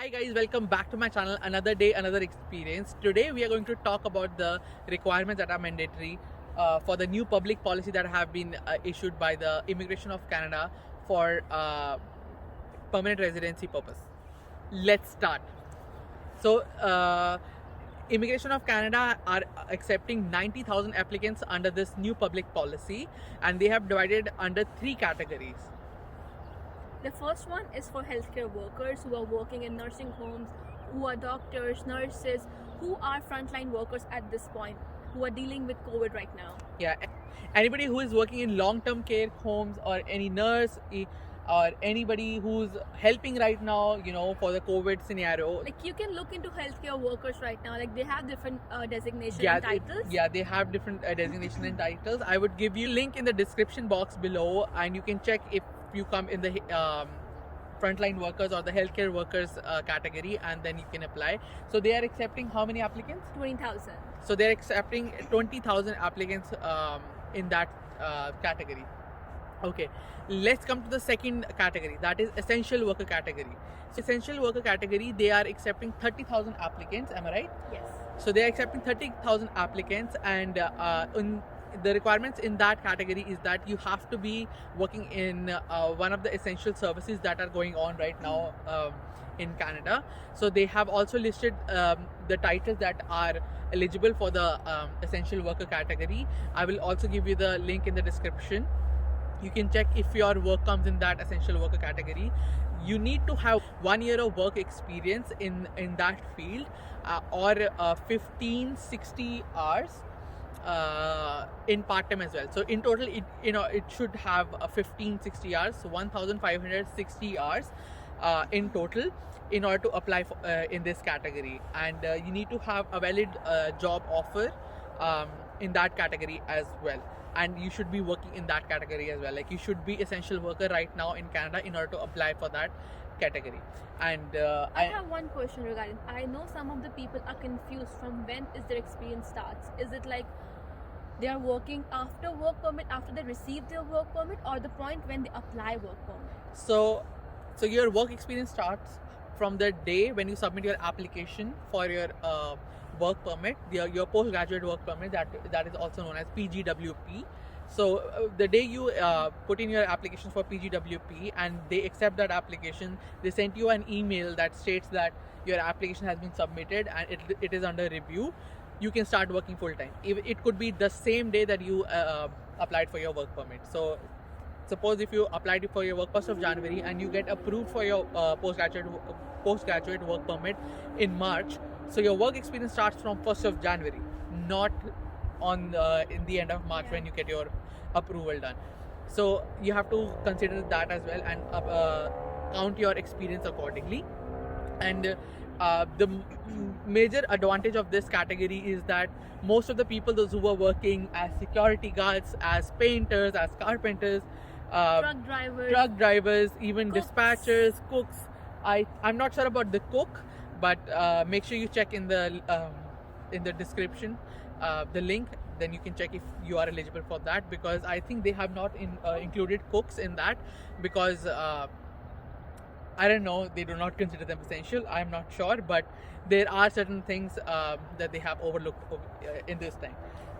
Hi guys, welcome back to my channel. Another day, another experience. Today we are going to talk about the requirements that are mandatory for the new public policy that have been issued by the Immigration of Canada for permanent residency purpose. Let's start. So, Immigration of Canada are accepting 90,000 applicants under this new public policy, and they have divided under 3 categories. The first one is for healthcare workers who are working in nursing homes, who are doctors, nurses, who are frontline workers at this point, who are dealing with COVID right now. Yeah, anybody who is working in long-term care homes or any nurse or anybody who's helping right now, for the COVID scenario. Like you can look into healthcare workers right now. Like they have different designation Yeah, and titles. they have different designation and titles. I would give you link in the description box below, and you can check if you come in the frontline workers or the healthcare workers category, and then you can apply. So they are accepting how many applicants? 20,000. So they're accepting 20,000 applicants in that category. Okay, let's come to the second category, that is essential worker category. So essential worker category, they are accepting 30,000 applicants, am I right? Yes. So they are accepting 30,000 applicants, and the requirements in that category is that you have to be working in one of the essential services that are going on right now in Canada. So they have also listed the titles that are eligible for the essential worker category. I will also give you the link in the description. You can check if your work comes in that essential worker category. You need to have 1 year of work experience in that field, or 1560 hours in part-time as well. So in total it should have 1560 hours, so 1560 hours in total in order to apply for, in this category. And you need to have a valid job offer in that category as well, and you should be working in that category as well. Like you should be essential worker right now in Canada in order to apply for that category. And I have one question regarding, I know some of the people are confused from when is their experience starts. Is it like they are working after work permit, after they receive their work permit, or the point when they apply work permit? So your work experience starts from the day when you submit your application for your work permit, your postgraduate work permit, that is also known as PGWP. So the day you put in your application for PGWP and they accept that application, they send you an email that states that your application has been submitted and it is under review. You can start working full time. It could be the same day that you applied for your work permit. So suppose if you applied for your work 1st of January and you get approved for your postgraduate work permit in March, so your work experience starts from 1st of January, not on in the end of March when you get your approval done. So you have to consider that as well and count your experience accordingly. And the major advantage of this category is that most of the people, those who are working as security guards, as painters, as carpenters, truck drivers, even cooks, dispatchers, cooks. I'm not sure about the cook, but make sure you check in the description the link. Then you can check if you are eligible for that, because I think they have not included cooks in that, because I don't know, they do not consider them essential. I'm not sure, but there are certain things that they have overlooked in this time.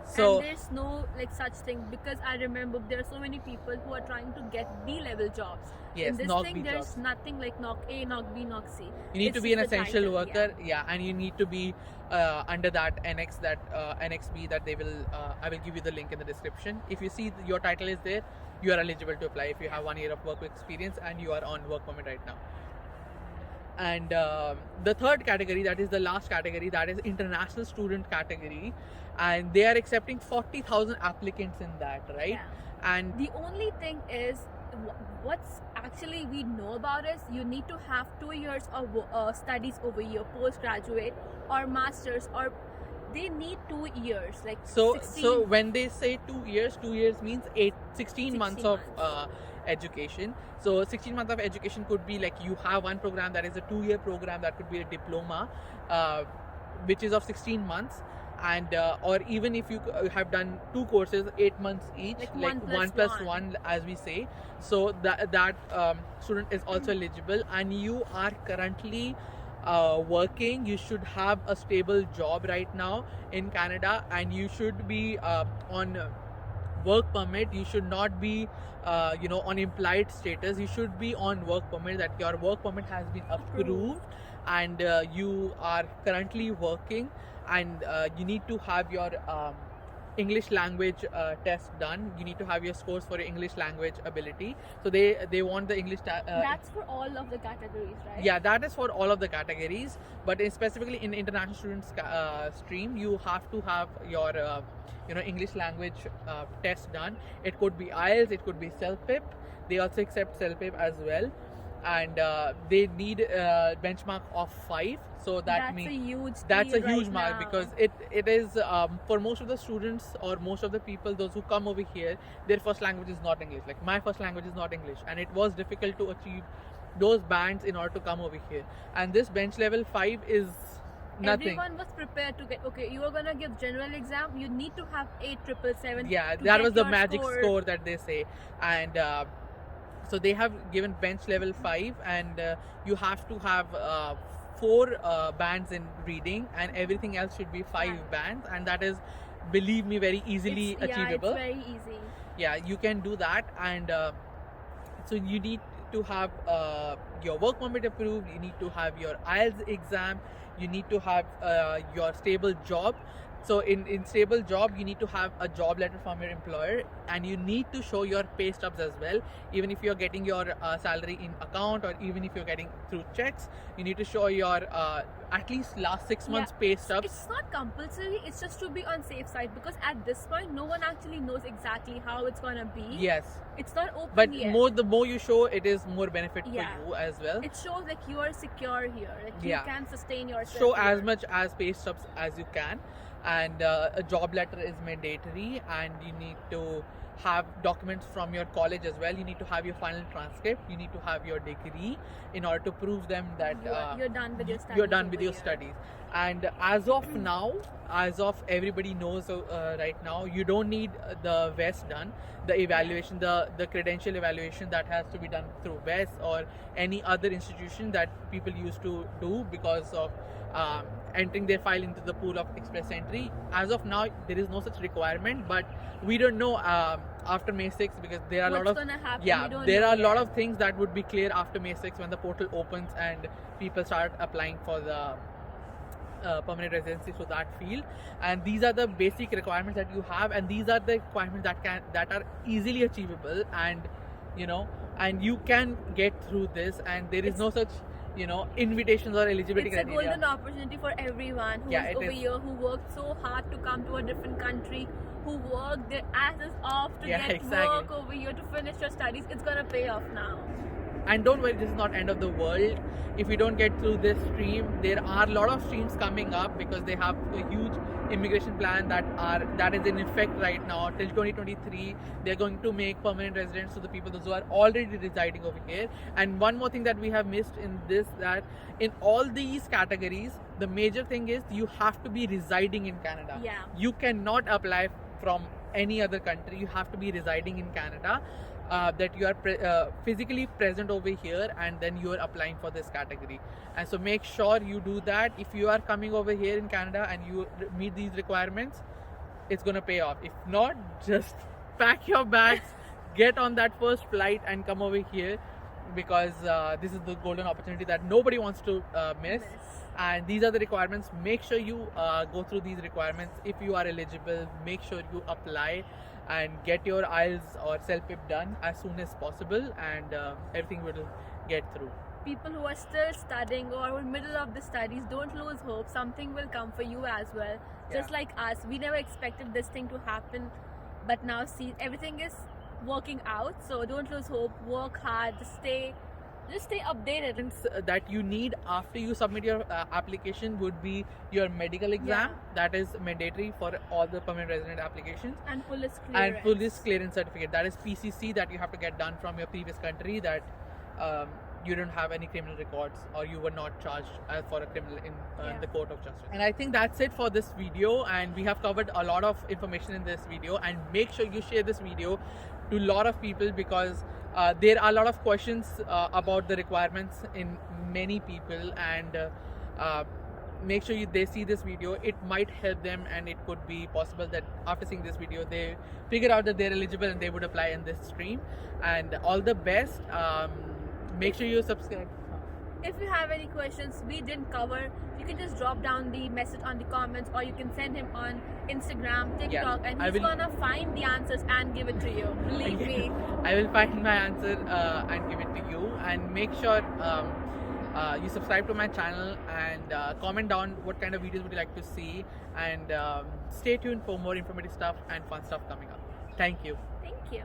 So and there's no like such thing, because I remember there are so many people who are trying to get B-level jobs. Yes, in this knock thing B there's jobs. Nothing like knock A, knock B, knock C. You need It's to be an just the essential title, worker, and you need to be under that Annex, that Annex B that they will. I will give you the link in the description. If you see your title is there, you are eligible to apply if you have 1 year of work experience and you are on work permit right now. And the third category, that is the last category, that is international student category, and they are accepting 40,000 applicants in that, right? Yeah. And The only thing is, what's actually we know about is you need to have 2 years of studies over here, postgraduate or masters, or they need 2 years, like so 16. when they say 2 years, 2 years means 16 months of education. So 16 months of education could be like you have one program that is a 2-year program, that could be a diploma, which is of 16 months, and or even if you have done 2 courses, 8 months each, like 1 plus 1 as we say. So that student is also eligible, and you are currently working, you should have a stable job right now in Canada, and you should be on work permit. You should not be on implied status. You should be on work permit, that your work permit has been approved and you are currently working, and you need to have your English language test done. You need to have your scores for your English language ability. So they want the English That's for all of the categories, right? yeah, that is for all of the categories, but specifically in international students stream, you have to have your English language test done. It could be IELTS, it could be self-pip. They also accept self-pip as well, and they need benchmark of 5. So that means that's a huge mark, because it is for most of the students or most of the people, those who come over here, their first language is not English. Like my first language is not English, and it was difficult to achieve those bands in order to come over here. And this bench level 5 is nothing. Everyone was prepared to get, okay, you are gonna give general exam, you need to have 8,777. Yeah, that was the magic score that they say. And so they have given bench level 5, and you have to have 4 bands in reading, and everything else should be 5 bands, and that is, believe me, very easily achievable. Yeah, it's very easy. Yeah, you can do that. And so you need to have your work permit approved, you need to have your IELTS exam, you need to have your stable job. So in stable job, you need to have a job letter from your employer, and you need to show your pay stubs as well. Even if you're getting your salary in account, or even if you're getting through checks, you need to show your at least last 6 months pay stubs. It's not compulsory, it's just to be on safe side, because at this point no one actually knows exactly how it's gonna be. Yes, it's not open but yet. the more you show, it is more benefit for you as well. It shows like you are secure here, like you can sustain yourself. Show here. as much as pay stubs as you can. And a job letter is mandatory, and you need to have documents from your college as well. You need to have your final transcript, you need to have your degree in order to prove them that you're done with your studies. You're done with your studies. And as of now, as of everybody knows right now, you don't need the VES done, the evaluation, the credential evaluation that has to be done through VES or any other institution that people used to do because of entering their file into the pool of express entry. As of now, there is no such requirement, but we don't know after May 6th, because there are a lot of a lot of things that would be clear after May 6th when the portal opens and people start applying for the permanent residency for that field. And these are the basic requirements that you have, and these are the requirements that are easily achievable, and and you can get through this, and there is no such invitations or eligibility criteria. It's a golden opportunity for everyone who is over here, who worked so hard to come to a different country, who worked their asses off to get work over here to finish your studies. It's gonna pay off now. And don't worry, this is not end of the world. If you don't get through this stream, there are a lot of streams coming up, because they have a huge immigration plan that is in effect right now till 2023. They're going to make permanent residents to the people those who are already residing over here. And one more thing that we have missed in this, that in all these categories, the major thing is you have to be residing in Canada. You cannot apply from any other country. You have to be residing in Canada. That you are physically present over here, and then you are applying for this category. And so make sure you do that. If you are coming over here in Canada and you meet these requirements, it's going to pay off. If not, just pack your bags, get on that first flight and come over here, because this is the golden opportunity that nobody wants to miss. And these are the requirements. Make sure you go through these requirements. If you are eligible, make sure you apply and get your IELTS or self-pip done as soon as possible, and everything will get through. People who are still studying or in the middle of the studies, don't lose hope. Something will come for you as well. Just like us, we never expected this thing to happen, but now see, everything is working out. So don't lose hope, work hard, just stay updated. That you need after you submit your application would be your medical exam. That is mandatory for all the permanent resident applications, and police clearance certificate. That is PCC, that you have to get done from your previous country, that you don't have any criminal records or you were not charged for a criminal in the court of justice. And I think that's it for this video, and we have covered a lot of information in this video. And make sure you share this video to a lot of people, because there are a lot of questions about the requirements in many people, and make sure they see this video. It might help them, and it could be possible that after seeing this video they figure out that they're eligible and they would apply in this stream. And all the best. Make sure you subscribe. If you have any questions we didn't cover, you can just drop down the message on the comments, or you can send him on Instagram, TikTok, and he's gonna find the answers and give it to you. Believe me. I will find my answer and give it to you. And make sure you subscribe to my channel and comment down what kind of videos would you like to see. And stay tuned for more informative stuff and fun stuff coming up. Thank you. Thank you.